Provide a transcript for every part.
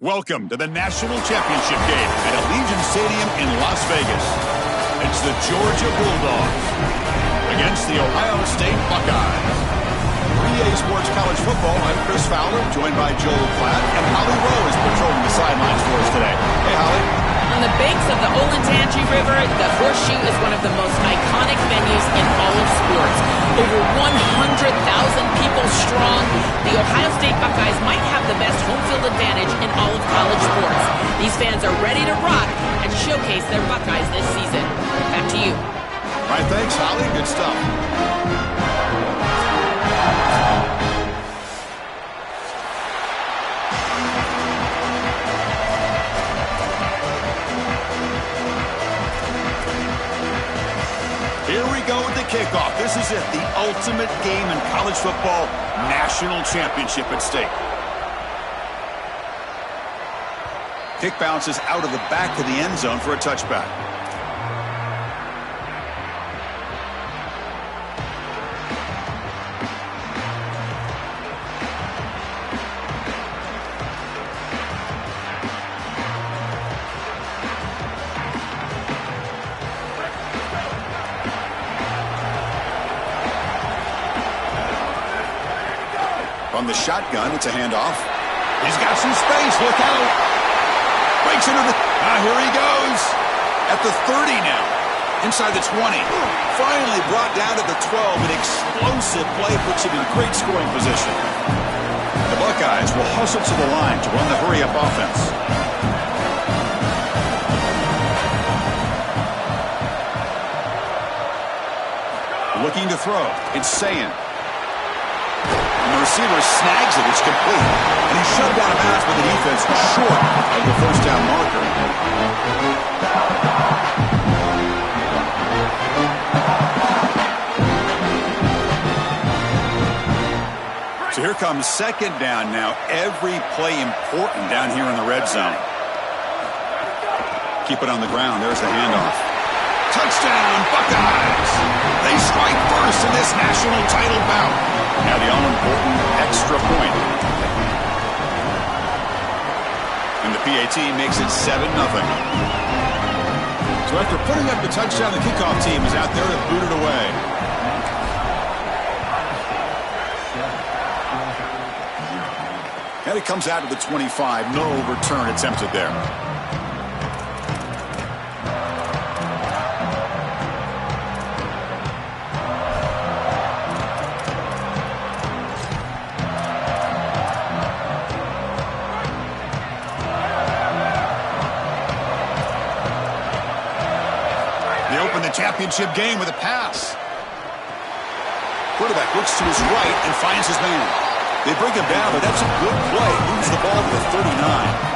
Welcome to the National Championship game at Allegiant Stadium in Las Vegas. It's the Georgia Bulldogs against the Ohio State Buckeyes. For EA Sports College Football, I'm Chris Fowler, joined by Joel Platt, and Holly Rowe is patrolling the sidelines for us today. Hey, Holly. On the banks of the Olentangy River, the Horseshoe is one of the most iconic venues in all of sports. Over 100,000 people strong, the Ohio State Buckeyes might have the best home field advantage in all of college sports. These fans are ready to rock and showcase their Buckeyes this season. Back to you. All right, thanks, Holly. Good stuff. Here we go with the kickoff. This is it, the ultimate game in college football, national championship at stake. Kick bounces out of the back of the end zone for a touchback. From the shotgun, it's a handoff. He's got some space. Look out. Breaks into the... here he goes. At the 30 now. Inside the 20. Finally brought down at the 12. An explosive play puts him in great scoring position. The Buckeyes will hustle to the line to run the hurry-up offense. Looking to throw. It's Sayin. And the receiver snags it. It's complete. And he's shoved out of bounds by the defense short of the first down marker. So here comes second down now. Every play important down here in the red zone. Keep it on the ground. There's the handoff. Touchdown, Buckeyes! They strike first in this national title bout. Now the all-important extra point. And the PAT makes it 7-0. So after putting up the touchdown, the kickoff team is out there to boot it away. And it comes out of the 25. No return attempted there. Championship game with a pass. Quarterback looks to his right and finds his man. They bring him down, but that's a good play. Moves the ball to the 39.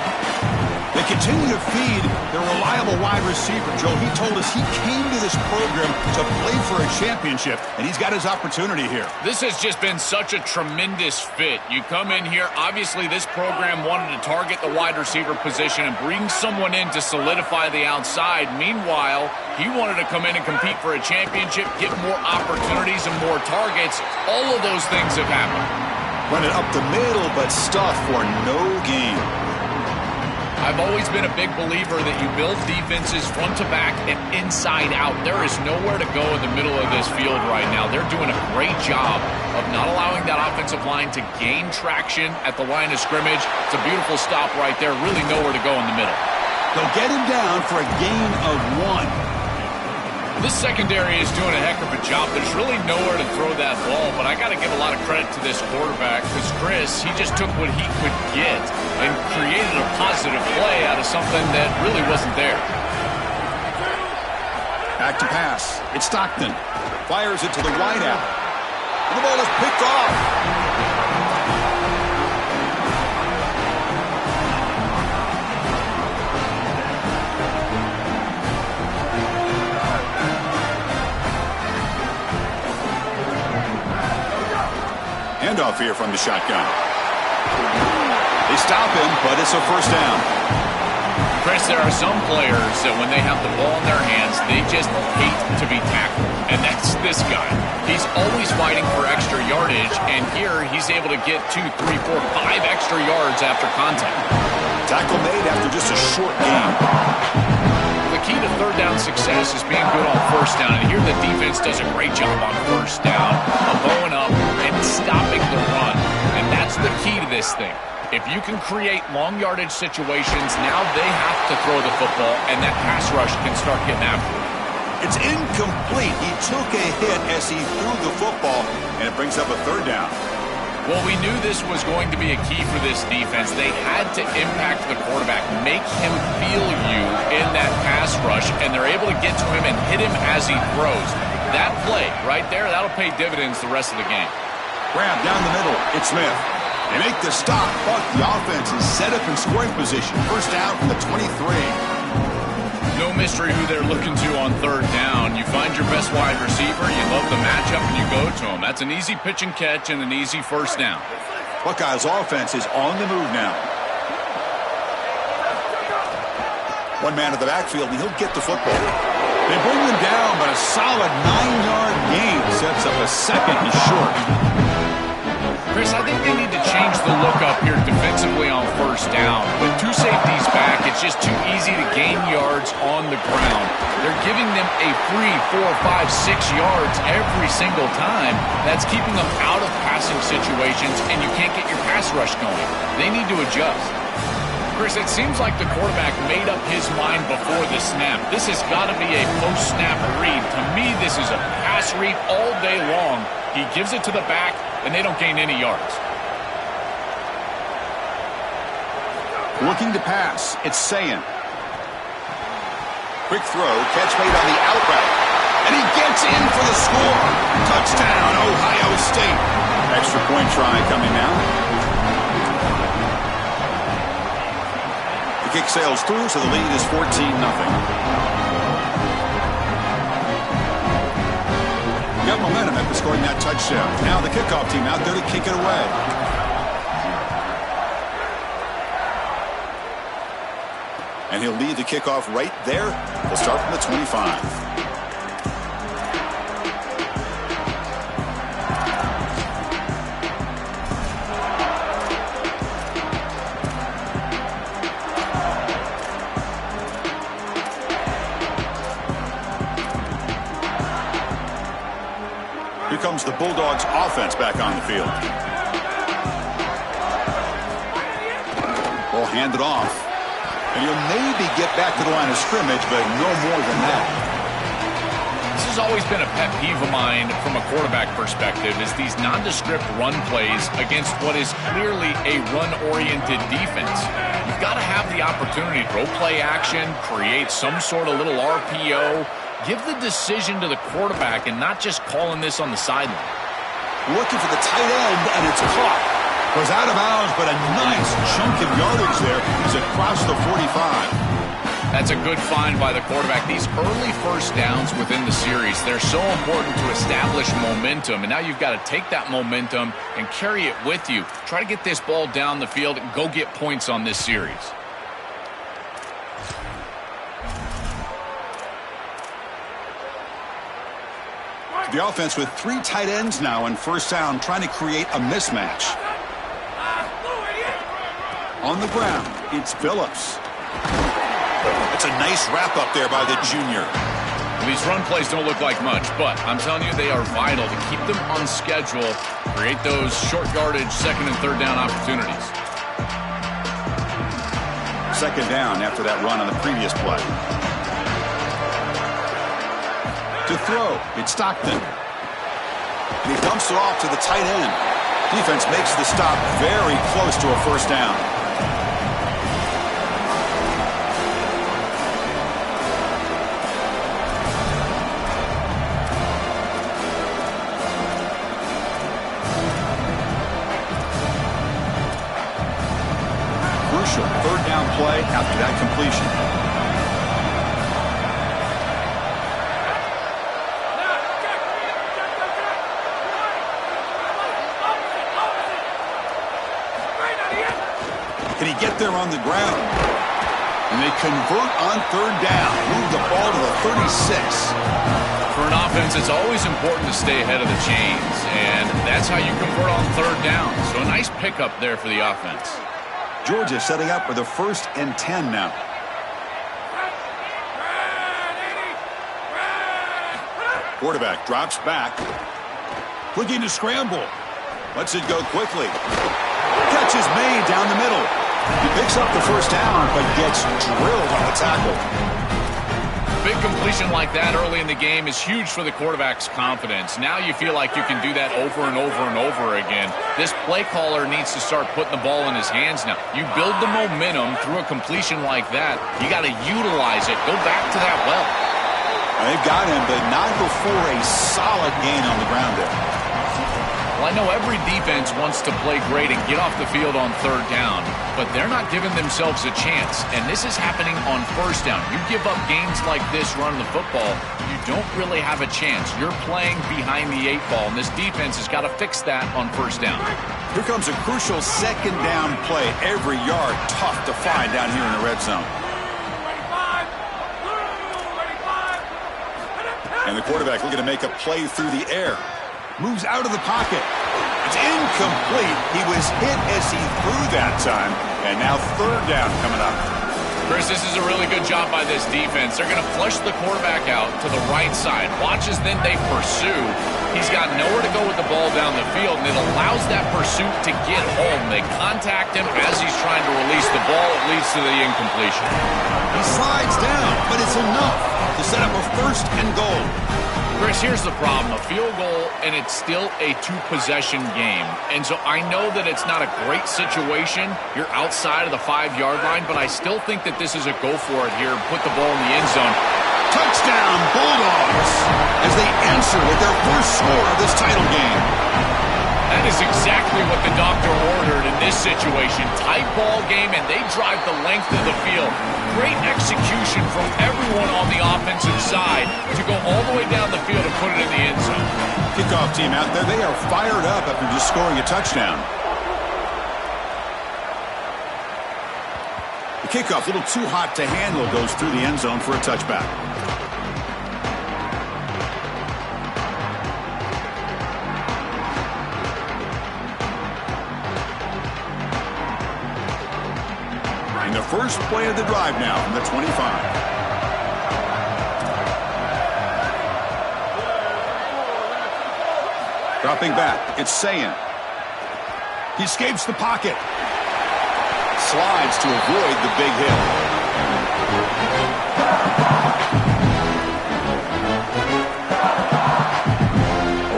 They continue to feed their reliable wide receiver. Joe, he told us he came to this program to play for a championship, and he's got his opportunity here. This has just been such a tremendous fit. You come in here, obviously this program wanted to target the wide receiver position and bring someone in to solidify the outside. Meanwhile, he wanted to come in and compete for a championship, get more opportunities and more targets. All of those things have happened. Run it up the middle, but stuff for no gain. I've always been a big believer that you build defenses front to back and inside out. There is nowhere to go in the middle of this field right now. They're doing a great job of not allowing that offensive line to gain traction at the line of scrimmage. It's a beautiful stop right there. Really nowhere to go in the middle. They'll get him down for a gain of 1. This secondary is doing a heck of a job. There's really nowhere to throw that ball, but I got to give a lot of credit to this quarterback because Chris, he just took what he could get and created a positive play out of something that really wasn't there. Back to pass. It's Stockton. Fires it to the wideout. And the ball is picked off. Handoff here from the shotgun. They stop him, but it's a first down. Chris, there are some players that when they have the ball in their hands, they just hate to be tackled. And that's this guy. He's always fighting for extra yardage, and here he's able to get 2, 3, 4, 5 extra yards after contact. Tackle made after just a short gain. The key to third down success is being good on first down. And here the defense does a great job on first down, bowing up and stopping the run. And that's the key to this thing. If you can create long yardage situations, now they have to throw the football, and that pass rush can start getting after it. It's incomplete. He took a hit as he threw the football, and it brings up a third down. Well, we knew this was going to be a key for this defense. They had to impact the quarterback, make him feel you in that pass rush, and they're able to get to him and hit him as he throws. That play right there, that'll pay dividends the rest of the game. Grab down the middle. It's Smith. They make the stop, but the offense is set up in scoring position. First down from the 23. No mystery who they're looking to on third down. You find your best wide receiver, you love the matchup, and you go to him. That's an easy pitch and catch and an easy first down. Buckeyes offense is on the move now. One man in the backfield, and he'll get the football. They bring him down, but a solid 9-yard gain sets up a second and short. Chris, I think they need to change the look up here defensively on first down. With two safeties back, it's just too easy to gain yards on the ground. They're giving them a free 4, 5, 6 yards every single time. That's keeping them out of passing situations, and you can't get your pass rush going. They need to adjust. Chris, it seems like the quarterback made up his mind before the snap. This has got to be a post-snap read. To me, this is a pass read all day long. He gives it to the back, and they don't gain any yards. Looking to pass, it's Sayin. Quick throw, catch made on the out route. And he gets in for the score. Touchdown, Ohio State. Extra point try coming now. The kick sails through, so the lead is 14-0. Got momentum after scoring that touchdown. Now the kickoff team out there to kick it away. And he'll lead the kickoff right there. They'll start from the 25. Here comes the Bulldogs offense back on the field. Ball handed off. And you'll maybe get back to the line of scrimmage, but no more than that. This has always been a pet peeve of mine from a quarterback perspective, is these nondescript run plays against what is clearly a run-oriented defense. You've got to have the opportunity to throw play action, create some sort of little RPO, give the decision to the quarterback and not just calling this on the sideline. Looking for the tight end, and it's caught. Was out of bounds, but a nice chunk of yardage there. He's across the 45. That's a good find by the quarterback. These early first downs within the series, they're so important to establish momentum. And now you've got to take that momentum and carry it with you. Try to get this ball down the field and go get points on this series. The offense with 3 tight ends now in first down, trying to create a mismatch. On the ground, it's Phillips. It's a nice wrap up there by the junior. These run plays don't look like much, but I'm telling you, they are vital to keep them on schedule, create those short yardage second and third down opportunities. Second down after that run on the previous play. To throw, it's Stockton. And he dumps it off to the tight end. Defense makes the stop very close to a first down. Crucial third down play after that completion. Can he get there on the ground? And they convert on third down. Move the ball to the 36. For an offense, it's always important to stay ahead of the chains, and that's how you convert on third down. So a nice pickup there for the offense. Georgia setting up for the 1st and 10 now. Quarterback drops back. Looking to scramble. Lets it go quickly. Catch is made down the middle. He picks up the 1st down, but gets drilled on the tackle. Big completion like that early in the game is huge for the quarterback's confidence. Now you feel like you can do that over and over and over again. This play caller needs to start putting the ball in his hands now. You build the momentum through a completion like that. You got to utilize it. Go back to that well. They've got him, but not before a solid gain on the ground there. Well, I know every defense wants to play great and get off the field on 3rd down, but they're not giving themselves a chance, and this is happening on 1st down. You give up gains like this running the football, you don't really have a chance. You're playing behind the 8 ball, and this defense has got to fix that on 1st down. Here comes a crucial 2nd down play. Every yard tough to find down here in the red zone. And the quarterback looking to make a play through the air. Moves out of the pocket. It's incomplete. He was hit as he threw that time. And now 3rd down coming up. Chris, this is a really good job by this defense. They're going to flush the quarterback out to the right side. Watch as then they pursue. He's got nowhere to go with the ball down the field, and it allows that pursuit to get home. They contact him as he's trying to release the ball. It leads to the incompletion. He slides down, but it's enough to set up a 1st and goal. Chris, here's the problem. A field goal, and it's still a 2-possession game. And so I know that it's not a great situation. You're outside of the 5-yard line, but I still think that this is a go for it here. Put the ball in the end zone. Touchdown, Bulldogs, as they answer with their 1st score of this title game. That is exactly what the doctor ordered in this situation. Tight ball game, and they drive the length of the field. Great execution from everyone on the offensive side to go all the way down the field and put it in the end zone. Kickoff team out there, they are fired up after just scoring a touchdown. The kickoff, a little too hot to handle, goes through the end zone for a touchback. The first play of the drive now from the 25. Dropping back, it's Sayin. He escapes the pocket. Slides to avoid the big hit.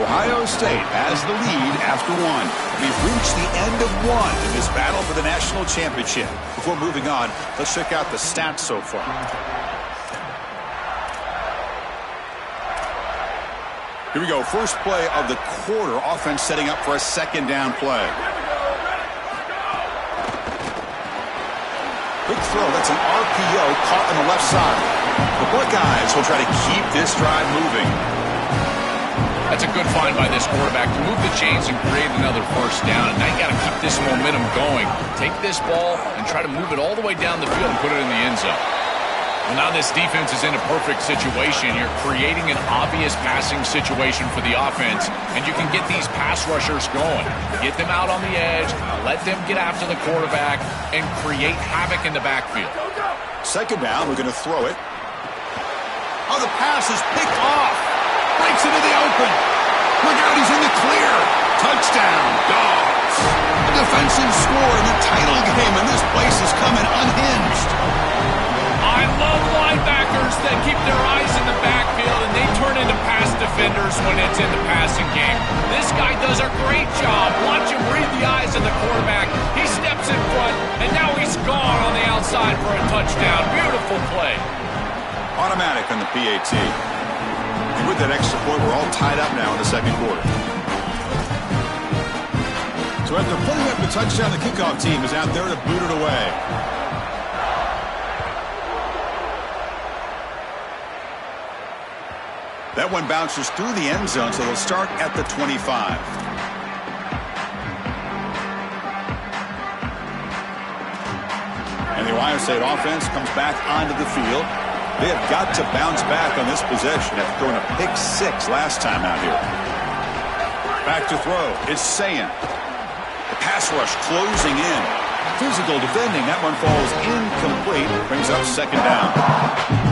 Ohio State has the lead after 1. We've reached the end of 1 in this battle for the national championship. Before moving on, let's check out the stats so far. Here we go. First play of the quarter. Offense setting up for a 2nd down play. Quick throw. That's an RPO caught on the left side. The Buckeyes will try to keep this drive moving. That's a good find by this quarterback to move the chains and create another 1st down. And now you got to keep this momentum going. Take this ball and try to move it all the way down the field and put it in the end zone. Well, now this defense is in a perfect situation. You're creating an obvious passing situation for the offense, and you can get these pass rushers going. Get them out on the edge, let them get after the quarterback, and create havoc in the backfield. 2nd down, we're going to throw it. Oh, the pass is picked off. Breaks into the open. Look out, he's in the clear. Touchdown, Dogs. A defensive score in the title game, and this place is coming unhinged. I love linebackers that keep their eyes in the backfield, and they turn into pass defenders when it's in the passing game. This guy does a great job. Watch him read the eyes of the quarterback. He steps in front, and now he's gone on the outside for a touchdown. Beautiful play. Automatic on the PAT. And with that extra point, we're all tied up now in the 2nd quarter. So after putting up the touchdown, the kickoff team is out there to boot it away. That one bounces through the end zone, so they'll start at the 25. And the Ohio State offense comes back onto the field. They have got to bounce back on this possession after throwing a pick 6 last time out here. Back to throw. It's Sayin. The pass rush closing in. Physical defending. That one falls incomplete. Brings up second down.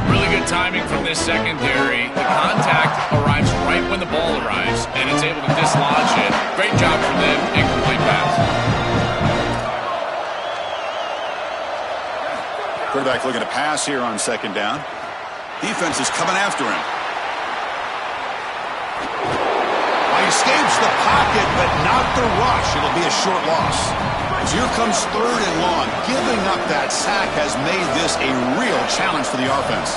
Really good timing from this secondary. The contact arrives right when the ball arrives, and it's able to dislodge it. Great job from them. Incomplete pass. Quarterback looking to pass here on second down. Defense is coming after him. He escapes the pocket, but not the rush. It'll be a short loss. As here comes third and long. Giving up that sack has made this a real challenge for the offense.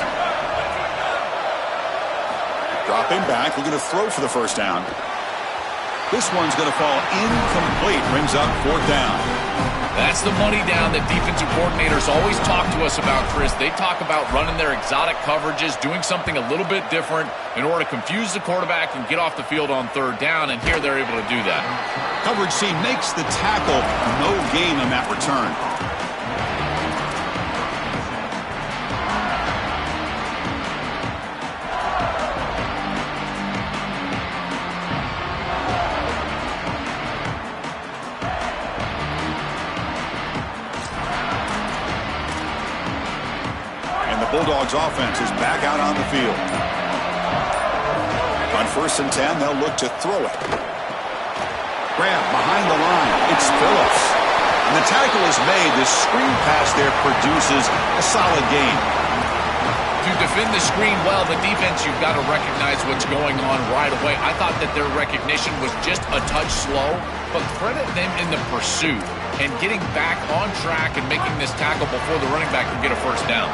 Dropping back, looking to throw for the first down. This one's going to fall incomplete. Brings up fourth down. That's the money down that defensive coordinators always talk to us about, Chris. They talk about running their exotic coverages, doing something a little bit different in order to confuse the quarterback and get off the field on third down, and here they're able to do that. Coverage C makes the tackle. No gain on that return. Bulldogs offense is back out on the field. On first and 10, they'll look to throw it. Grab behind the line. It's Phillips. And the tackle is made. The screen pass there produces a solid gain. To defend the screen well, the defense, you've got to recognize what's going on right away. I thought that their recognition was just a touch slow, but credit them in the pursuit and getting back on track and making this tackle before the running back can get a first down.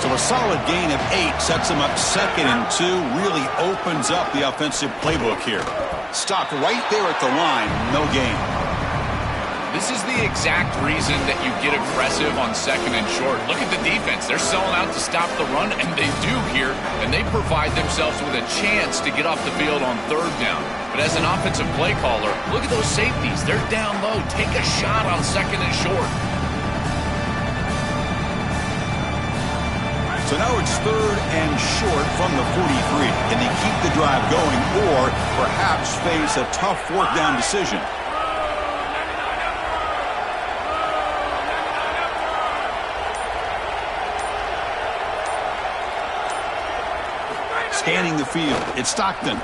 So a solid gain of 8 sets him up second and 2, really opens up the offensive playbook here. Stopped right there at the line, no gain. This is the exact reason that you get aggressive on second and short. Look at the defense. They're selling out to stop the run, and they do here, and they provide themselves with a chance to get off the field on third down. But as an offensive play caller, look at those safeties. They're down low. Take a shot on second and short. So now it's third and short from the 43. Can they keep the drive going or perhaps face a tough fourth down decision? Scanning the field, it's Stockton.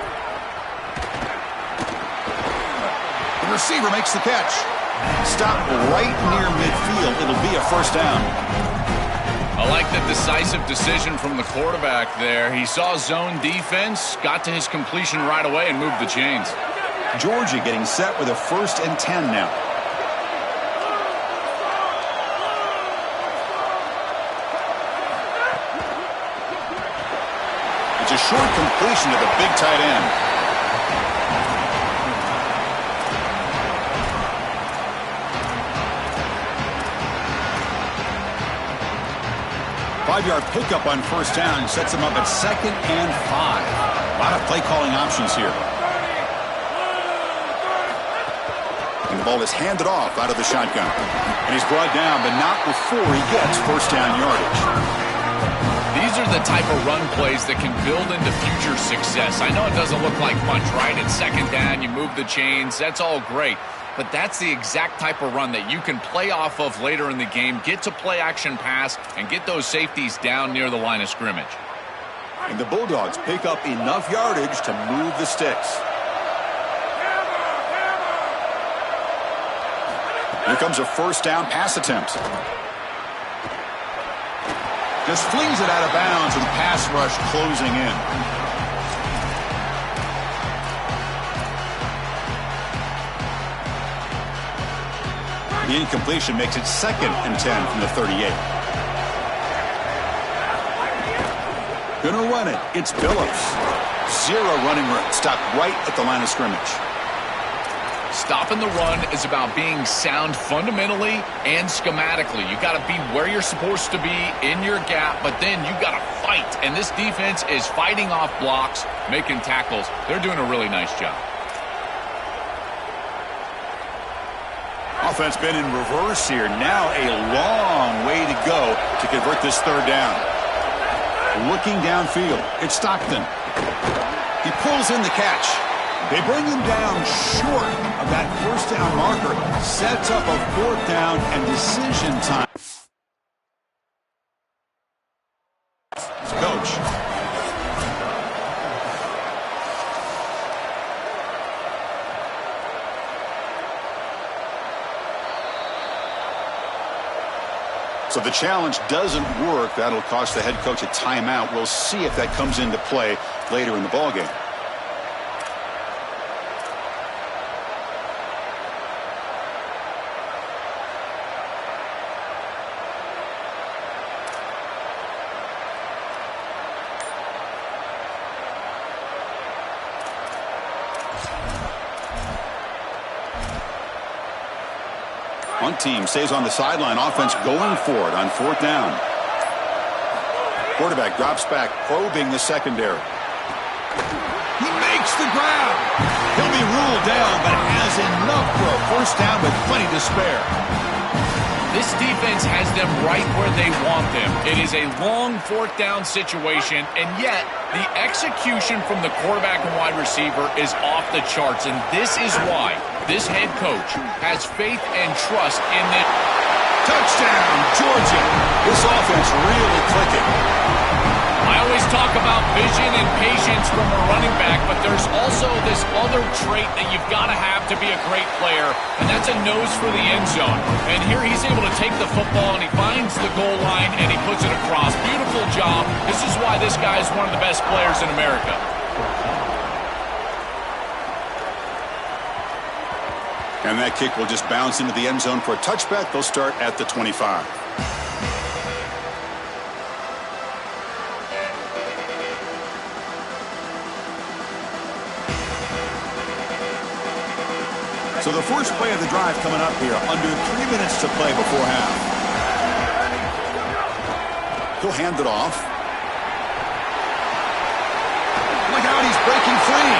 The receiver makes the catch. Stopped right near midfield. It'll be a first down. I like the decisive decision from the quarterback there. He saw zone defense, got to his completion right away, and moved the chains. Georgia getting set with a first and 10 now. It's a short completion to the big tight end. 5-yard pickup on first down sets him up at second and 5. A lot of play calling options here. And the ball is handed off out of the shotgun. And he's brought down, but not before he gets first down yardage. These are the type of run plays that can build into future success. I know it doesn't look like much, right? It's second down, you move the chains, that's all great. But that's the exact type of run that you can play off of later in the game, get to play action pass, and get those safeties down near the line of scrimmage. And the Bulldogs pick up enough yardage to move the sticks. Here comes a first down pass attempt. Just flings it out of bounds and pass rush closing in. The incompletion makes it second and 10 from the 38. Gonna run it. It's Phillips. Zero running room. Stopped right at the line of scrimmage. Stopping the run is about being sound fundamentally and schematically. You got to be where you're supposed to be in your gap, but then you got to fight. And this defense is fighting off blocks, making tackles. They're doing a really nice job. Offense been in reverse here. Now a long way to go to convert this third down. Looking downfield, it's Stockton. He pulls in the catch. They bring him down short of that first down marker. Sets up a fourth down and decision time. Coach. So the challenge doesn't work. That'll cost the head coach a timeout. We'll see if that comes into play later in the ballgame. One team stays on the sideline. Offense going for it on fourth down. Quarterback drops back, probing the secondary. He makes the grab. He'll be ruled down, but has enough for a first down with plenty to spare. This defense has them right where they want them. It is a long fourth down situation, and yet the execution from the quarterback and wide receiver is off the charts, and this is why this head coach has faith and trust in it. Touchdown, Georgia. This offense really clicking. I always talk about vision and patience from a running back, but there's also this other trait that you've got to have to be a great player, and that's a nose for the end zone. And here he's able to take the football, and he finds the goal line, and he puts it across. Beautiful job. This is why this guy is one of the best players in America. And that kick will just bounce into the end zone for a touchback. They'll start at the 25. So the first play of the drive coming up here, under 3 minutes to play before half. He'll hand it off. Look out, he's breaking free.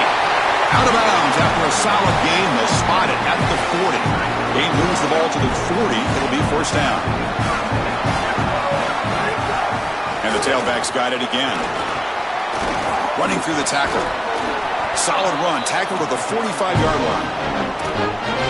Out of bounds after a solid gain. They'll spot it at the 40. Gain moves the ball to the 40. It'll be first down. And the tailback's got it again. Running through the tackle. Solid run. Tackle to the 45-yard line.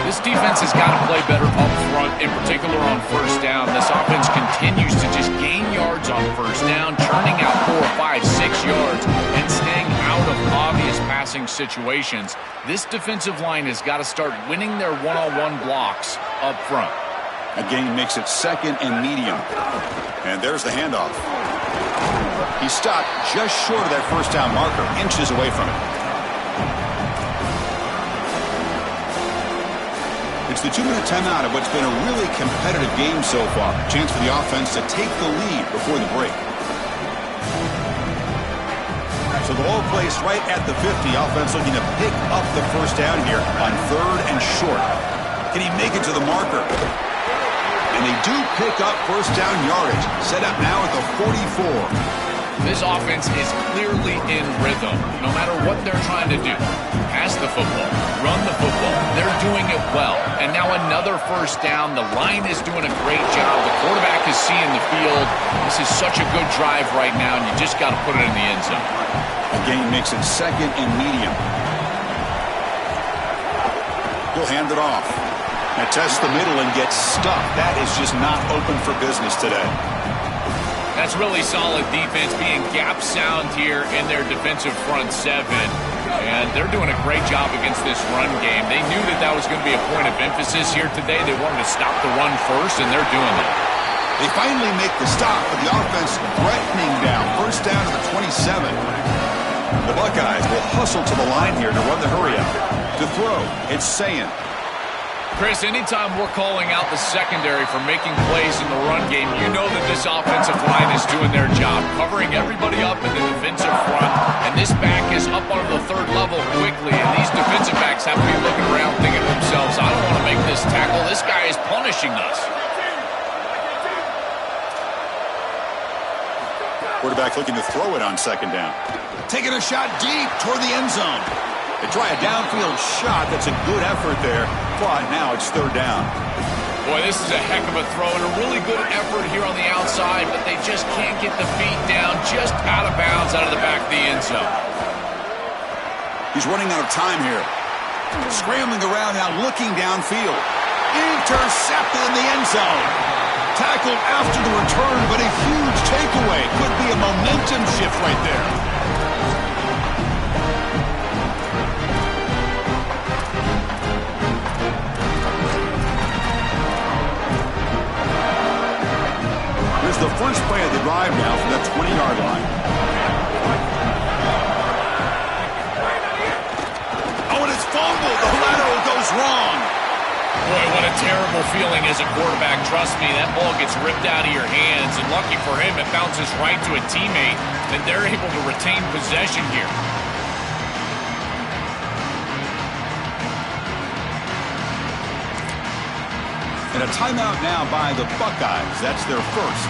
This defense has got to play better up front, in particular on first down. This offense continues to just gain yards on first down, churning out 4, 5, 6 yards, and staying out of obvious passing situations. This defensive line has got to start winning their one-on-one blocks up front. That gain makes it second and medium. And there's the handoff. He stopped just short of that first down marker, inches away from it. It's the 2-minute timeout of what's been a really competitive game so far. Chance for the offense to take the lead before the break. So the ball placed right at the 50. Offense looking to pick up the first down here on third and short. Can he make it to the marker? And they do pick up first down yardage. Set up now at the 44. This offense is clearly in rhythm, no matter what they're trying to do. Pass the football, run the football. They're doing it well. And now another first down. The line is doing a great job. The quarterback is seeing the field. This is such a good drive right now, and you just got to put it in the end zone. The gain makes it second and medium. He'll hand it off. Now test the middle and get stuck. That is just not open for business today. That's really solid defense, being gap sound here in their defensive front seven. And they're doing a great job against this run game. They knew that that was going to be a point of emphasis here today. They wanted to stop the run first, and they're doing that. They finally make the stop, but the offense threatening down. First down to the 27. The Buckeyes will hustle to the line here to run the hurry up. To throw, it's Sayin. Chris, anytime we're calling out the secondary for making plays in the run game, you know that this offensive line is doing their job, covering everybody up in the defensive front, and this back is up on the third level quickly, and these defensive backs have to be looking around thinking to themselves, I don't want to make this tackle. This guy is punishing us. Quarterback looking to throw it on second down. Taking a shot deep toward the end zone. They try a downfield shot. That's a good effort there. But now it's third down. Boy, this is a heck of a throw and a really good effort here on the outside, but they just can't get the feet down, just out of bounds out of the back of the end zone. He's running out of time here. Scrambling around now, looking downfield. Intercepted in the end zone. Tackled after the return, but a huge takeaway. Could be a momentum shift right there. Here's the first play of the drive now from that 20-yard line. Oh, and it's fumbled. The lateral goes wrong. Boy, what a terrible feeling as a quarterback. Trust me, that ball gets ripped out of your hands, and lucky for him, it bounces right to a teammate, and they're able to retain possession here. And a timeout now by the Buckeyes. That's their first.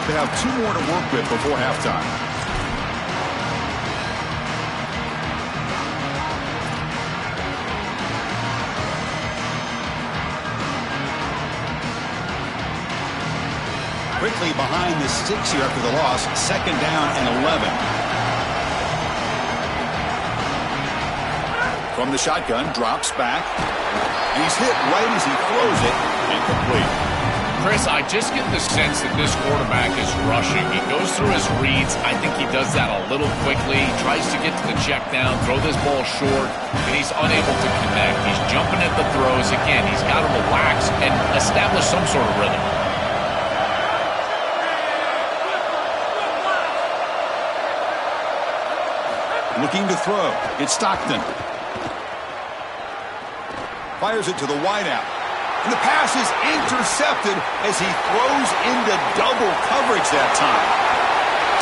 They have 2 more to work with before halftime. Quickly behind the sticks here after the loss. 2nd down and 11. From the shotgun, drops back. And he's hit right as he throws it. Incomplete. Chris, I just get the sense that this quarterback is rushing. He goes through his reads. I think he does that a little quickly. He tries to get to the check down, throw this ball short, and he's unable to connect. He's jumping at the throws. Again, he's got to relax and establish some sort of rhythm. Looking to throw. It's Stockton. Fires it to the wideout. And the pass is intercepted as he throws into double coverage that time.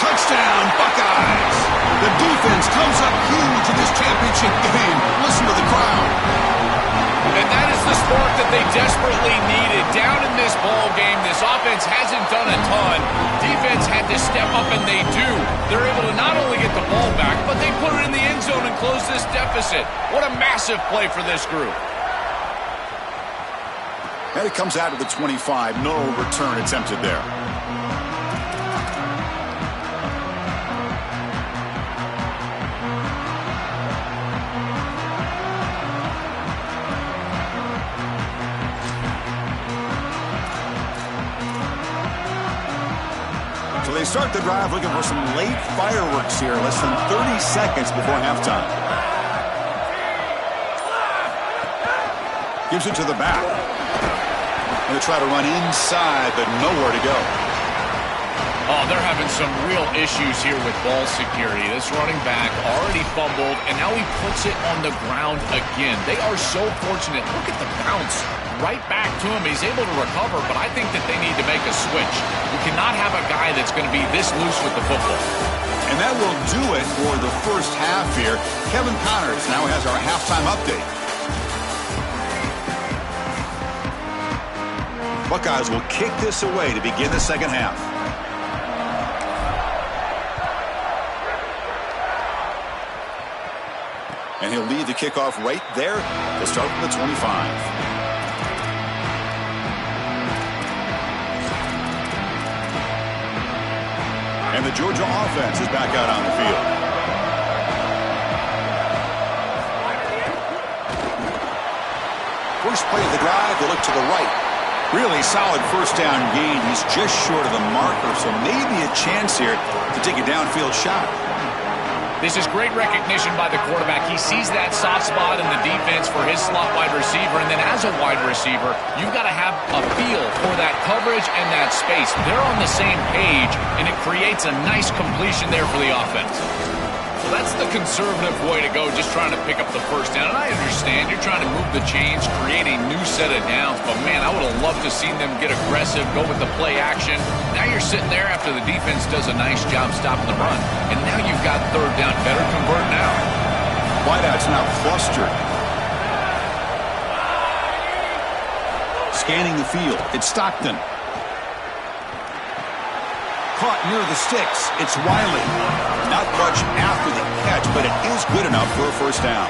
Touchdown, Buckeyes! The defense comes up huge in this championship game. Listen to the crowd. And that is the spark that they desperately needed. Down in this ball game, this offense hasn't done a ton. Defense had to step up, and they do. They're able to not only get the ball back, but they put it in the end zone and close this deficit. What a massive play for this group. And it comes out of the 25. No return attempted there. So they start the drive looking for some late fireworks here. Less than 30 seconds before halftime. Gives it to the back. Going to try to run inside, but nowhere to go. Oh, they're having some real issues here with ball security. This running back already fumbled, and now he puts it on the ground again. They are so fortunate. Look at the bounce right back to him. He's able to recover, but I think that they need to make a switch. We cannot have a guy that's going to be this loose with the football. And that will do it for the first half here. Kevin Connors now has our halftime update. Buckeyes will kick this away to begin the second half. And he'll lead the kickoff right there to start from the 25. And the Georgia offense is back out on the field. First play of the drive, they look to the right. Really solid first down gain. He's just short of the marker, so maybe a chance here to take a downfield shot. This is great recognition by the quarterback. He sees that soft spot in the defense for his slot wide receiver, and then as a wide receiver, you've got to have a feel for that coverage and that space. They're on the same page, and it creates a nice completion there for the offense. So that's the conservative way to go, just trying to pick up the first down. And I understand you're trying to move the chains, create a new set of downs, but man, I would have loved to seen them get aggressive, go with the play action. Now you're sitting there after the defense does a nice job stopping the run, and now you've got third down. Better convert now. Wideout's now clustered. Scanning the field. It's Stockton. Caught near the sticks. It's Wiley. Not much after the catch, but it is good enough for a first down.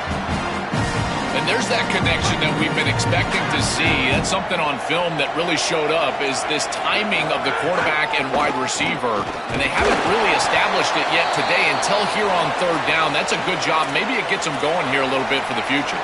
And there's that connection that we've been expecting to see. That's something on film that really showed up, is this timing of the quarterback and wide receiver. And they haven't really established it yet today until here on third down. That's a good job. Maybe it gets them going here a little bit for the future.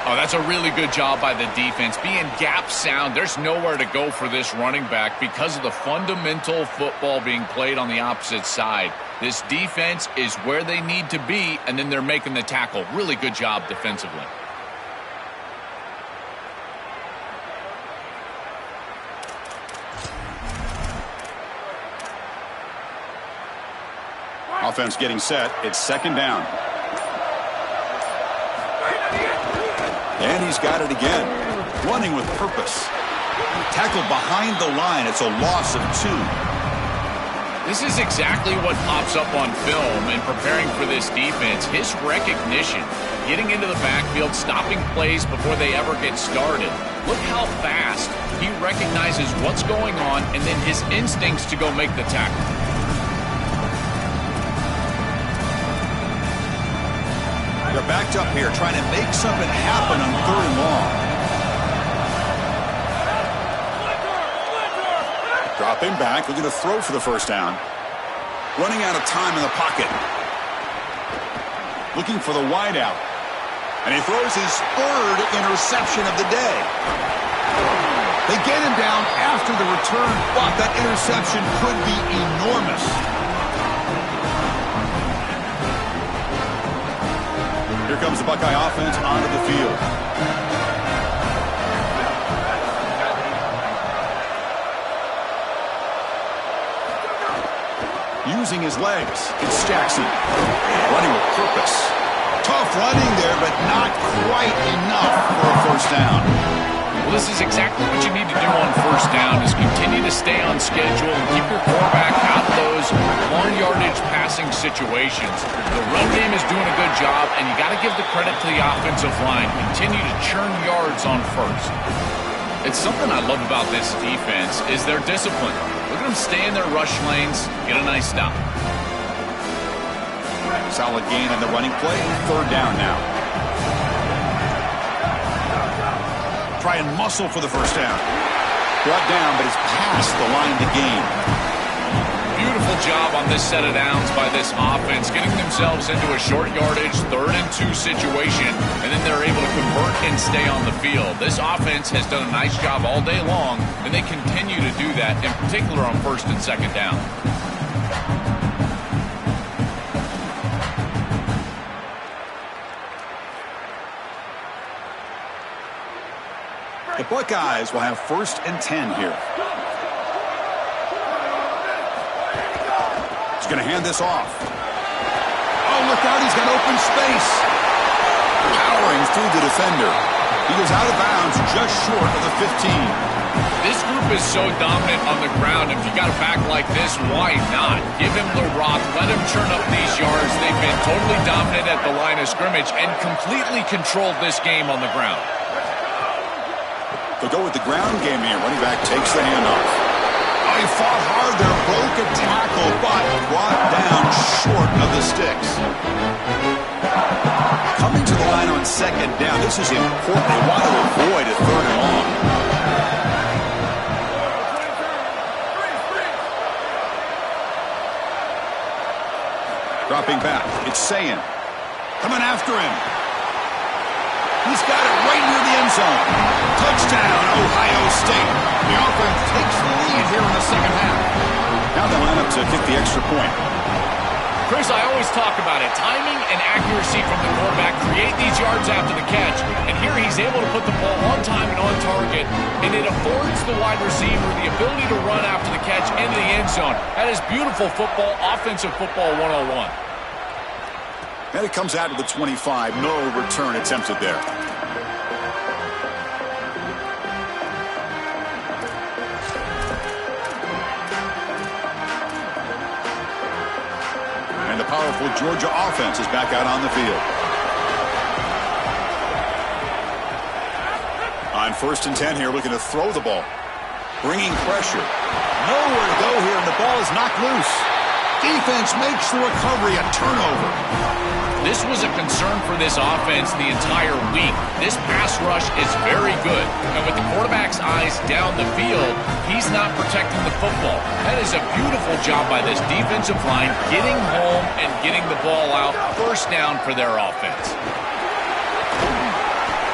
Oh, that's a really good job by the defense. Being gap sound, there's nowhere to go for this running back because of the fundamental football being played on the opposite side. This defense is where they need to be, and then they're making the tackle. Really good job defensively. Offense getting set. It's second down. And he's got it again. Running with purpose. Tackled behind the line. It's a loss of 2. This is exactly what pops up on film in preparing for this defense. His recognition, getting into the backfield, stopping plays before they ever get started. Look how fast he recognizes what's going on and then his instincts to go make the tackle. They're backed up here trying to make something happen on third and long. Dropping back, looking to throw for the first down. Running out of time in the pocket. Looking for the wideout. And he throws his third interception of the day. They get him down after the return, but that interception could be enormous. Here comes the Buckeye offense onto the field. Using his legs, it's Jackson. Running with purpose. Tough running there, but not quite enough for a first down. Well, this is exactly what you need to do on first down, is continue to stay on schedule and keep your quarterback out of those long yardage passing situations. The run game is doing a good job, and you got to give the credit to the offensive line. Continue to churn yards on first. It's something I love about this defense is their discipline. Look at them stay in their rush lanes, get a nice stop. Solid gain on the running play. Third down now. Try and muscle for the first down. Brought down, but it's past the line to gain. Beautiful job on this set of downs by this offense, getting themselves into a short yardage 3rd and 2 situation, and then they're able to convert and stay on the field. This offense has done a nice job all day long, and they continue to do that, in particular on 1st and 2nd down. The Buckeyes will have 1st and 10 here. He's going to hand this off. Oh, look out, he's got open space. Powering through the defender. He goes out of bounds just short of the 15. This group is so dominant on the ground. If you got a back like this, why not? Give him the rock, let him churn up these yards. They've been totally dominant at the line of scrimmage and completely controlled this game on the ground. They'll go with the ground game here. Running back takes the handoff. Oh, he fought hard there, broke a tackle, but brought down short of the sticks. Coming to the line on 2nd down. This is important. They want to avoid a 3rd and long. Dropping back. It's Sayin. Coming after him. He's got it right near the end zone. Touchdown, Ohio State. The offense takes the lead here in the second half. Now they line up to kick the extra point. Chris, I always talk about it. Timing and accuracy from the quarterback create these yards after the catch. And here he's able to put the ball on time and on target. And it affords the wide receiver the ability to run after the catch into the end zone. That is beautiful football, offensive football 101. And it comes out to the 25. No return attempted there. And the powerful Georgia offense is back out on the field. On 1st and 10 here, looking to throw the ball. Bringing pressure. Nowhere to go here, and the ball is knocked loose. Defense makes the recovery a turnover. This was a concern for this offense the entire week. This pass rush is very good. And with the quarterback's eyes down the field, he's not protecting the football. That is a beautiful job by this defensive line, getting home and getting the ball out. First down for their offense.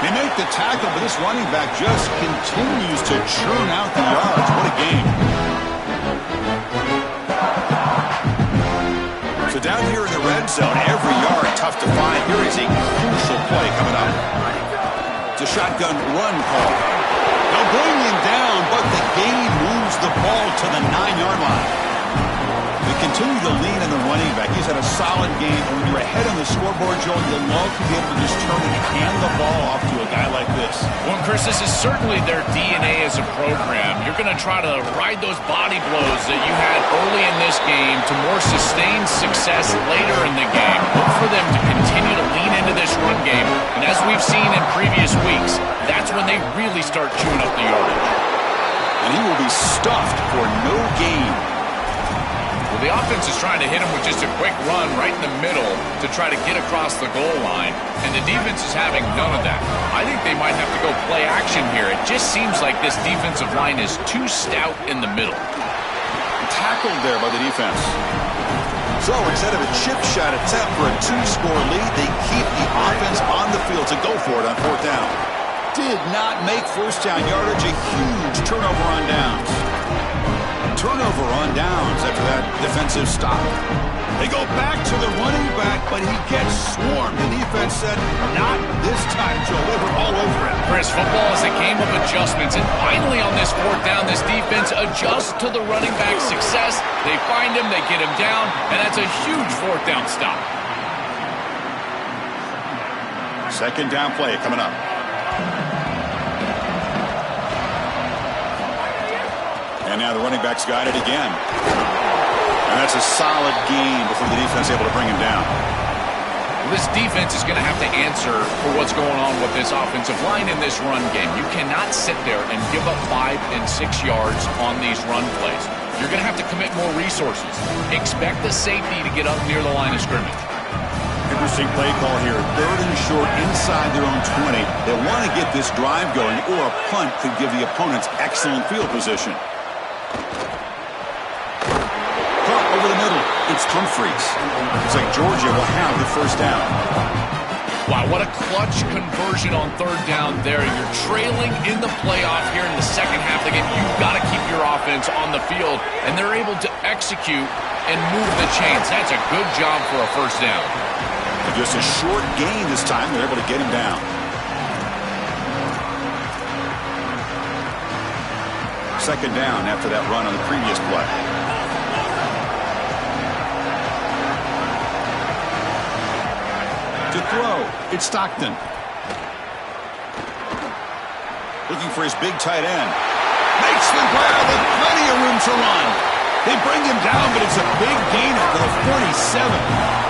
They make the tackle, but this running back just continues to churn out the yards. What a game. So down here in the red zone, every yard tough to find. Here is a crucial play coming up. It's a shotgun run call. They'll bring him down, but the gain moves the ball to the 9-yard line. They continue to lean in the running back. He's had a solid game. And when you're ahead on the scoreboard, Joe, you'll love to be able to just turn and hand the ball off to a guy like this. Well, Chris, this is certainly their DNA as a program. You're going to try to ride those body blows that you had early in this game to more sustained success later in the game. Look for them to continue to lean into this run game. And as we've seen in previous weeks, that's when they really start chewing up the yardage. And he will be stuffed for no gain. Well, the offense is trying to hit him with just a quick run right in the middle to try to get across the goal line, and the defense is having none of that. I think they might have to go play action here. It just seems like this defensive line is too stout in the middle. Tackled there by the defense. So instead of a chip shot attempt for a 2-score lead, they keep the offense on the field to go for it on 4th down. Did not make first down yardage, a huge turnover on downs. Turnover on downs after that defensive stop. They go back to the running back, but he gets swarmed. The defense said, not this time, Joe. They were all over him. Chris, football is a game of adjustments, and finally on this 4th down, this defense adjusts to the running back's success. They find him, they get him down, and that's a huge 4th down stop. 2nd down play coming up. And now the running back's got it again. And that's a solid gain before the defense is able to bring him down. This defense is going to have to answer for what's going on with this offensive line in this run game. You cannot sit there and give up 5 and 6 yards on these run plays. You're going to have to commit more resources. Expect the safety to get up near the line of scrimmage. Interesting play call here. 3rd and short inside their own 20. They want to get this drive going, or a punt could give the opponents excellent field position. Over the middle, it's Humphreys. Looks like Georgia will have the first down. Wow, what a clutch conversion on 3rd down there. You're trailing in the playoff here in the second half of the game. You've got to keep your offense on the field, and they're able to execute and move the chains. That's a good job for a first down. And just a short gain this time. They're able to get him down. Second down after that run on the previous play. To throw, it's Stockton. Looking for his big tight end. Makes the grab with plenty of room to run. They bring him down, but it's a big gainer for the 47.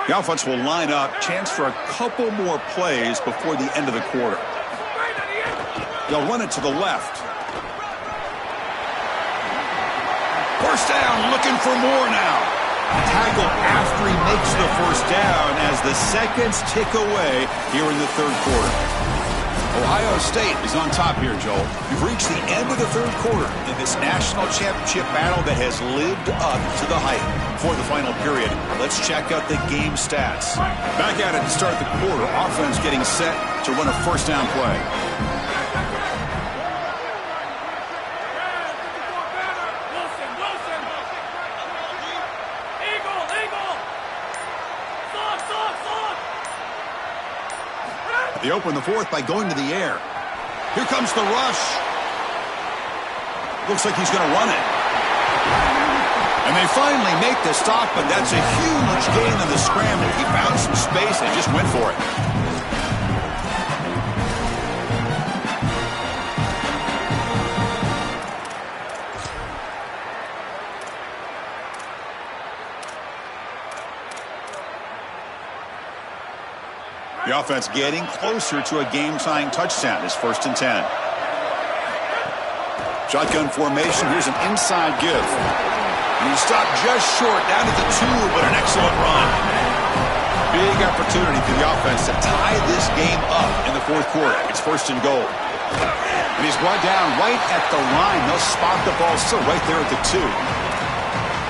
The offense will line up, chance for a couple more plays before the end of the quarter. They'll run it to the left. First down, looking for more now. Tackle after he makes the first down as the seconds tick away here in the 3rd quarter. Ohio State is on top here, Joel. You've reached the end of the 3rd quarter in this national championship battle that has lived up to the hype. For the final period, let's check out the game stats. Back at it to start the quarter. Offense getting set to run a first down play. They open the 4th by going to the air. Here comes the rush. Looks like he's going to run it. And they finally make the stop, but that's a huge gain on the scramble. He found some space and just went for it. The offense getting closer to a game-tying touchdown. It's 1st and 10. Shotgun formation. Here's an inside give. And he stopped just short, down to the 2, but an excellent run. Big opportunity for the offense to tie this game up in the 4th quarter. It's 1st and goal. And he's brought down right at the line. They'll spot the ball still right there at the 2.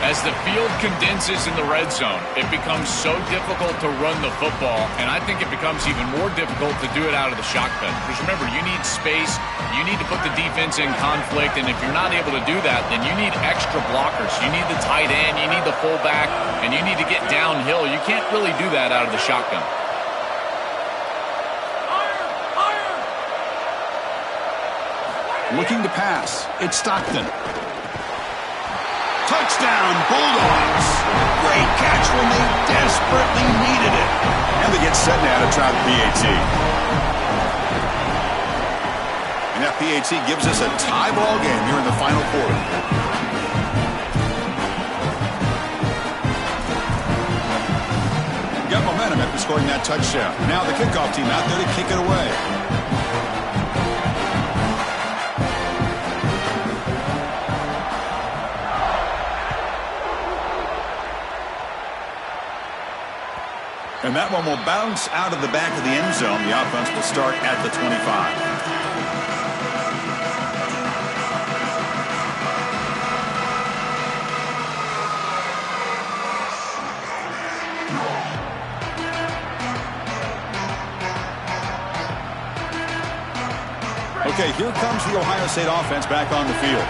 As the field condenses in the red zone, it becomes so difficult to run the football, and I think it becomes even more difficult to do it out of the shotgun. Because remember, you need space, you need to put the defense in conflict, and if you're not able to do that, then you need extra blockers. You need the tight end, you need the fullback, and you need to get downhill. You can't really do that out of the shotgun. Looking to pass. It's Stockton. Touchdown, Bulldogs. Great catch when they desperately needed it. And they get set now to try the PAT. And that PAT gives us a tie ball game here in the final quarter. Got momentum after scoring that touchdown. Now the kickoff team out there to kick it away. And that one will bounce out of the back of the end zone. The offense will start at the 25. Okay, here comes the Ohio State offense back on the field.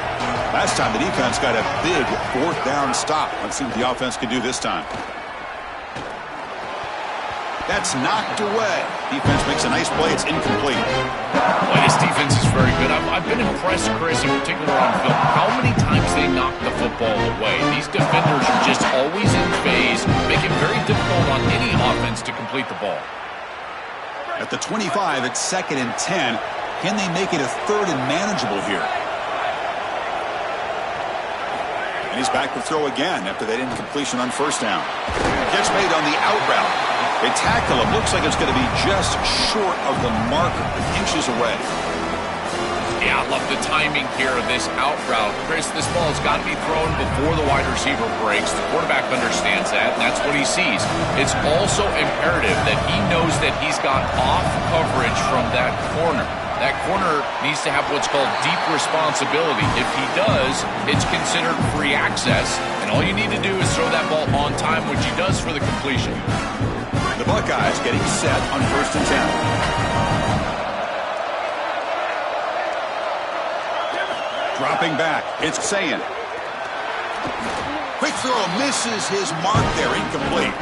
Last time the defense got a big 4th down stop. Let's see what the offense can do this time. That's knocked away. Defense makes a nice play. It's incomplete. Boy, this defense is very good. I've been impressed, Chris, in particular on film, how many times they knock the football away. These defenders are just always in phase, make it very difficult on any offense to complete the ball. At the 25, it's 2nd and 10. Can they make it a 3rd and manageable here? And he's back to throw again after that incompletion on 1st down. Catch made on the out route. They tackle him. Looks like it's going to be just short of the marker, inches away. Yeah, I love the timing here of this out route. Chris, this ball has got to be thrown before the wide receiver breaks. The quarterback understands that, and that's what he sees. It's also imperative that he knows that he's got off coverage from that corner. That corner needs to have what's called deep responsibility. If he does, it's considered free access, and all you need to do is throw that ball on time, which he does for the completion. The Buckeyes getting set on 1st and 10. Dropping back. It's Sayin. Quick throw misses his mark there. Incomplete.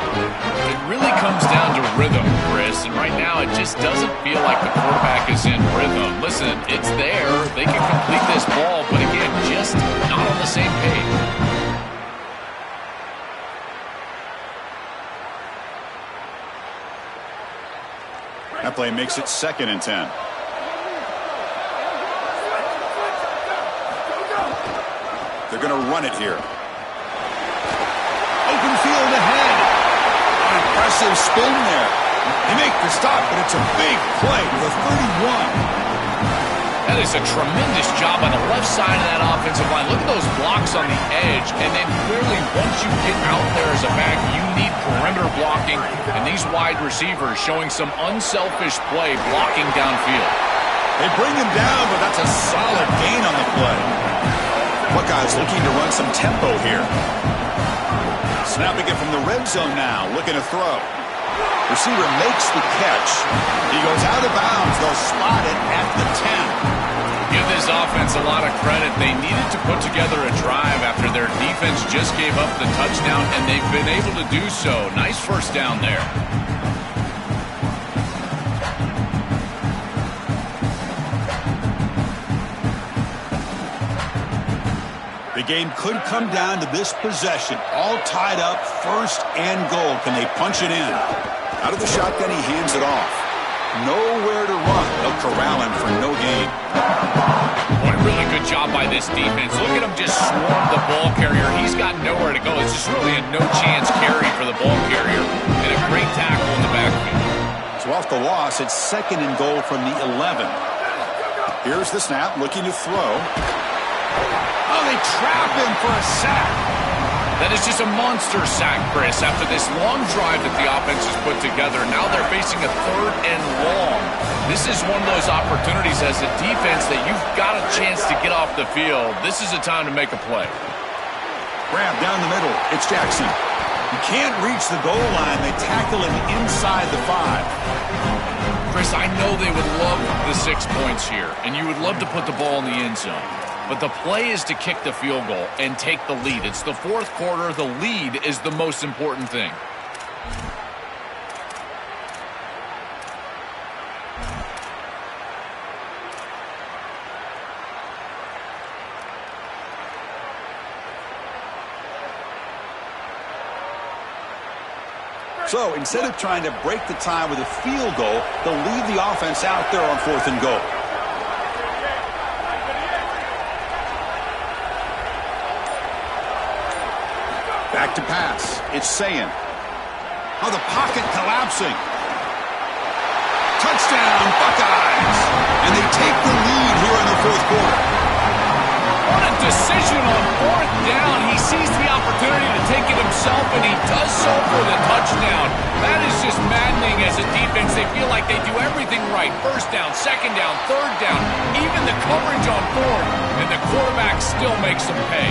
It really comes down to rhythm, Chris, and right now it just doesn't feel like the quarterback is in rhythm. Listen, it's there. They can complete this ball, but again, just not on the same page. That play makes it 2nd and 10. They're going to run it here. Open field ahead. An impressive spin there. They make the stop, but it's a big play with a 31. That is a tremendous job on the left side of that offensive line. Look at those blocks on the edge. And then clearly once you get out there as a back, you need perimeter blocking. And these wide receivers showing some unselfish play blocking downfield. They bring him down, but that's a solid gain on the play. Buckeyes looking to run some tempo here. Snapping it from the red zone now. Looking to throw. Receiver makes the catch. He goes out of bounds. They'll spot it at the 10. Give this offense a lot of credit. They needed to put together a drive after their defense just gave up the touchdown, and they've been able to do so. Nice 1st down there. The game could come down to this possession. All tied up, 1st and goal. Can they punch it in? Out of the shotgun, he hands it off. Nowhere to run. They'll corral him for no gain. Boy, really good job by this defense. Look at him just swarm the ball carrier. He's got nowhere to go. It's just really a no-chance carry for the ball carrier. And a great tackle in the backfield. So while off the loss. It's 2nd and goal from the 11. Here's the snap, looking to throw. Oh, they trap him for a sack. That is just a monster sack, Chris, after this long drive that the offense has put together. Now they're facing a 3rd and long. This is one of those opportunities as a defense that you've got a chance to get off the field. This is a time to make a play. Grab down the middle. It's Jackson. He can't reach the goal line. They tackle him inside the 5. Chris, I know they would love the 6 points here, and you would love to put the ball in the end zone. But the play is to kick the field goal and take the lead. It's the 4th quarter. The lead is the most important thing. So instead of trying to break the tie with a field goal, they'll leave the offense out there on 4th and goal. Back to pass. It's Sayin. Oh, the pocket collapsing. Touchdown, Buckeyes. And they take the lead here in the 4th quarter. What a decision on 4th down. He sees the opportunity to take it himself, and he does so for the touchdown. That is just maddening as a defense. They feel like they do everything right. 1st down, 2nd down, 3rd down, even the coverage on 4th, and the quarterback still makes them pay.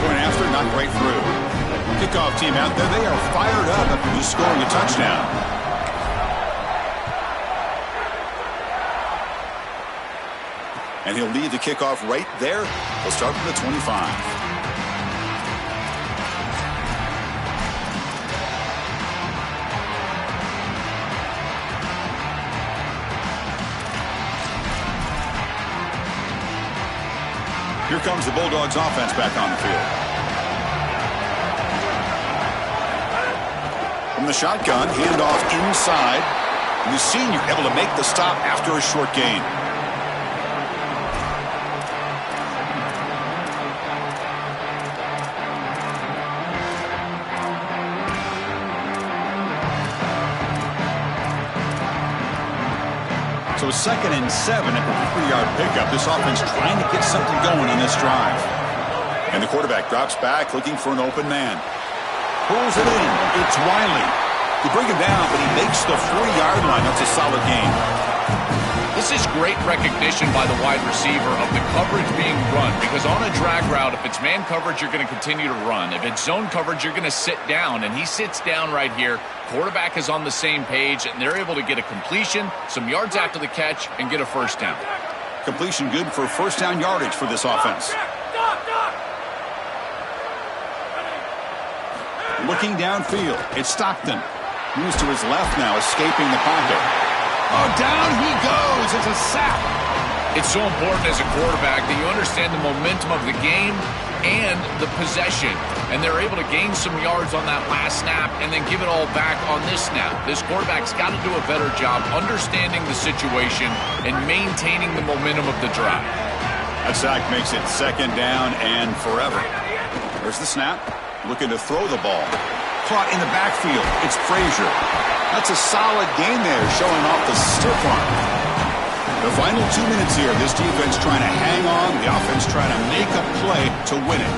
Going after, not right through. Kickoff team out there, they are fired up after just scoring a touchdown. And he'll lead the kickoff right there. He'll start from the 25. Here comes the Bulldogs offense back on the field. From the shotgun, handoff inside. And the senior able to make the stop after a short gain. So 2nd and 7 at the 3-yard pickup. This offense trying to get something going on this drive. And the quarterback drops back looking for an open man. Pulls it in. It's Wiley. You bring him down, but he makes the 40-yard line. That's a solid gain. This is great recognition by the wide receiver of the coverage being run, because on a drag route, if it's man coverage, you're going to continue to run. If it's zone coverage, you're going to sit down, and he sits down right here. Quarterback is on the same page, and they're able to get a completion, some yards after the catch, and get a 1st down. Completion good for 1st down yardage for this offense. Looking downfield, it's Stockton. Moves to his left now, escaping the pocket. Oh, down he goes. It's a sack. It's so important as a quarterback that you understand the momentum of the game and the possession. And they're able to gain some yards on that last snap and then give it all back on this snap. This quarterback's got to do a better job understanding the situation and maintaining the momentum of the drive. That sack makes it 2nd down and forever. There's the snap. Looking to throw the ball. Caught in the backfield. It's Frazier. That's a solid gain there, showing off the stiff arm. The final 2 minutes here. This defense trying to hang on. The offense trying to make a play to win it.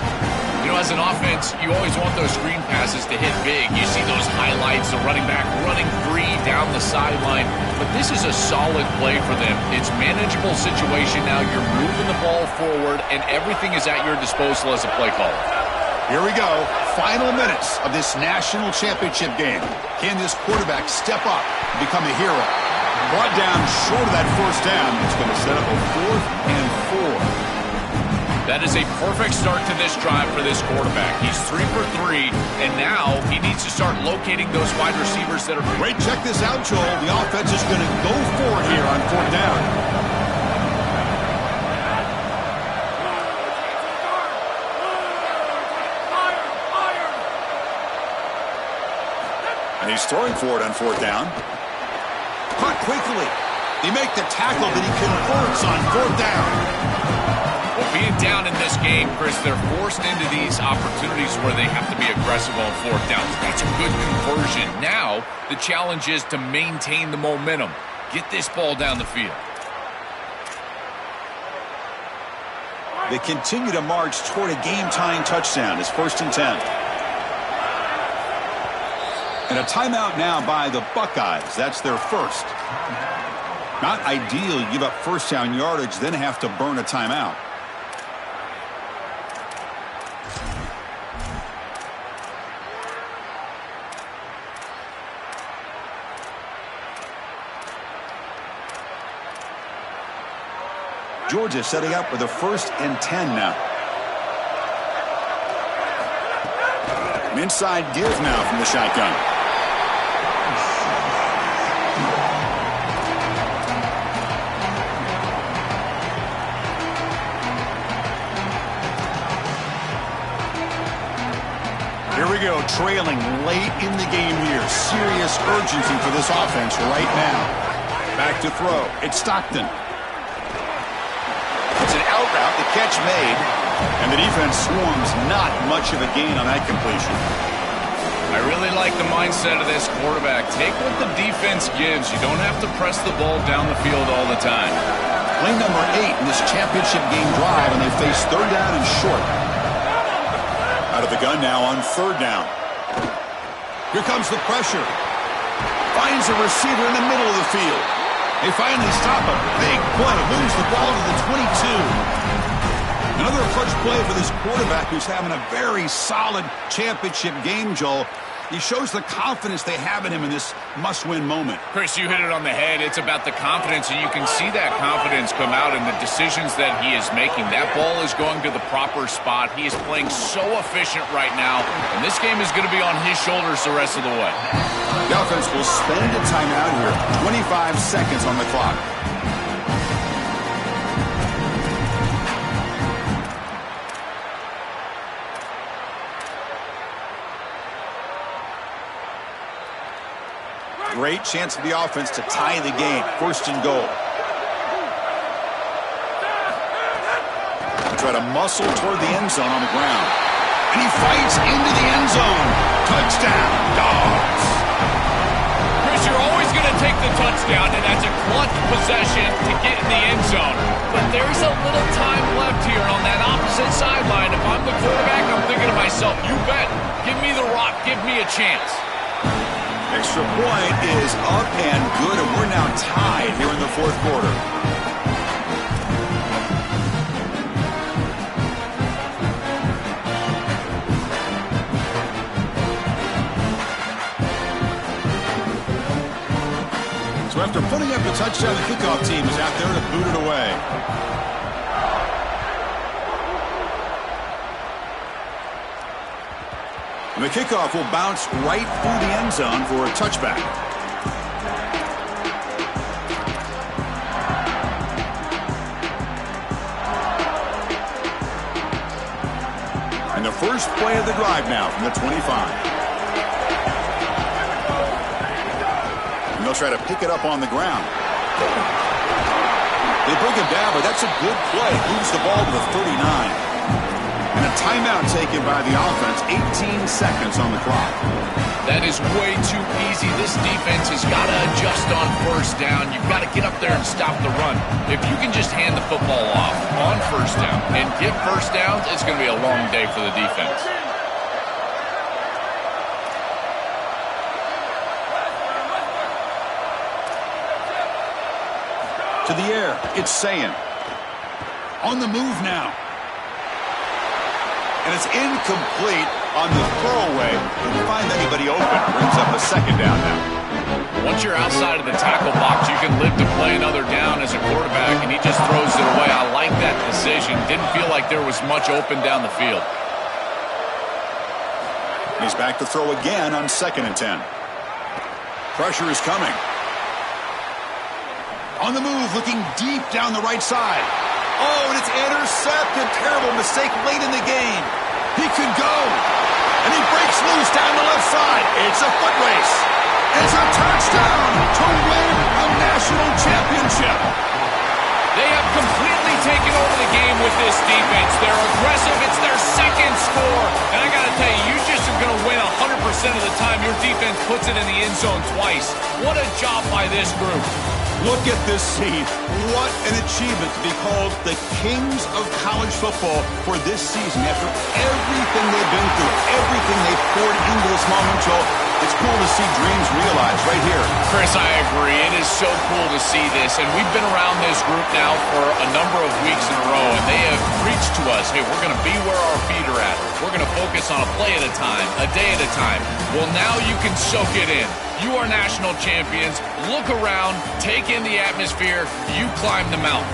You know, as an offense, you always want those screen passes to hit big. You see those highlights, the running back running free down the sideline. But this is a solid play for them. It's manageable situation now. You're moving the ball forward, and everything is at your disposal as a play caller. Here we go. Final minutes of this national championship game. Can this quarterback step up and become a hero? Brought down short of that 1st down. It's going to set up a 4th and 4. That is a perfect start to this drive for this quarterback. He's 3 for 3, and now he needs to start locating those wide receivers that are great. Check this out, Joel. The offense is going to go for it here on 4th down. And he's throwing for it on 4th down. Caught quickly. They make the tackle, but he converts on 4th down. Well, being down in this game, Chris, they're forced into these opportunities where they have to be aggressive on fourth down. That's a good conversion. Now, the challenge is to maintain the momentum. Get this ball down the field. They continue to march toward a game-tying touchdown. It's 1st and 10. And a timeout now by the Buckeyes. That's their first. Not ideal. You give up first down yardage, then have to burn a timeout. Georgia setting up with a 1st and 10 now. An inside give now from the shotgun. Here we go, trailing late in the game here. Serious urgency for this offense right now. Back to throw. It's Stockton. It's an out route, the catch made, and the defense swarms. Not much of a gain on that completion. I really like the mindset of this quarterback. Take what the defense gives. You don't have to press the ball down the field all the time. Play number 8 in this championship game drive, and they face 3rd down and short. Out of the gun now on 3rd down. Here comes the pressure. Finds a receiver in the middle of the field. They finally stop a big play. Moves the ball to the 22. Another clutch play for this quarterback who's having a very solid championship game, Joel. He shows the confidence they have in him in this must-win moment. Chris, you hit it on the head. It's about the confidence, and you can see that confidence come out in the decisions that he is making. That ball is going to the proper spot. He is playing so efficient right now, and this game is going to be on his shoulders the rest of the way. The offense will spend a timeout here. 25 seconds on the clock. Great chance for the offense to tie the game. 1st and goal. Try to muscle toward the end zone on the ground. And he fights into the end zone. Touchdown, Dogs. Chris, you're always going to take the touchdown, and that's a clutch possession to get in the end zone. But there's a little time left here on that opposite sideline. If I'm the quarterback, I'm thinking to myself, you bet. Give me the rock. Give me a chance. Extra point is up and good, and we're now tied here in the 4th quarter. So after putting up the touchdown, the kickoff team is out there to boot it away. And the kickoff will bounce right through the end zone for a touchback. And the first play of the drive now from the 25. And they'll try to pick it up on the ground. They bring him down, but that's a good play. Moves the ball to the 39. And a timeout taken by the offense. 18 seconds on the clock. That is way too easy. This defense has got to adjust on 1st down. You've got to get up there and stop the run. If you can just hand the football off on 1st down and get 1st downs, it's going to be a long day for the defense. To the air, it's Sayin. On the move now. And it's incomplete on the throwaway. Didn't find anybody open. Brings up a 2nd down now. Once you're outside of the tackle box, you can live to play another down as a quarterback, and he just throws it away. I like that decision. Didn't feel like there was much open down the field. He's back to throw again on 2nd and 10. Pressure is coming. On the move, looking deep down the right side. Oh, and it's intercepted. Terrible mistake late in the game. He could go. And he breaks loose down the left side. It's a foot race. It's a touchdown to win a national championship. They have completely taken over the game with this defense. They're aggressive. It's their second score. And I got to tell you, you just are going to win 100% of the time your defense puts it in the end zone twice. What a job by this group. Look at this scene. What an achievement to be called the kings of college football for this season. After everything they've been through, everything they've poured into this moment, Joel, it's cool to see dreams realized right here. Chris, I agree. It is so cool to see this. And we've been around this group now for a number of weeks in a row, and they have preached to us, hey, we're going to be where our feet are at. We're going to focus on a play at a time, a day at a time. Well, now you can soak it in. You are national champions. Look around, take in the atmosphere, you climb the mountain.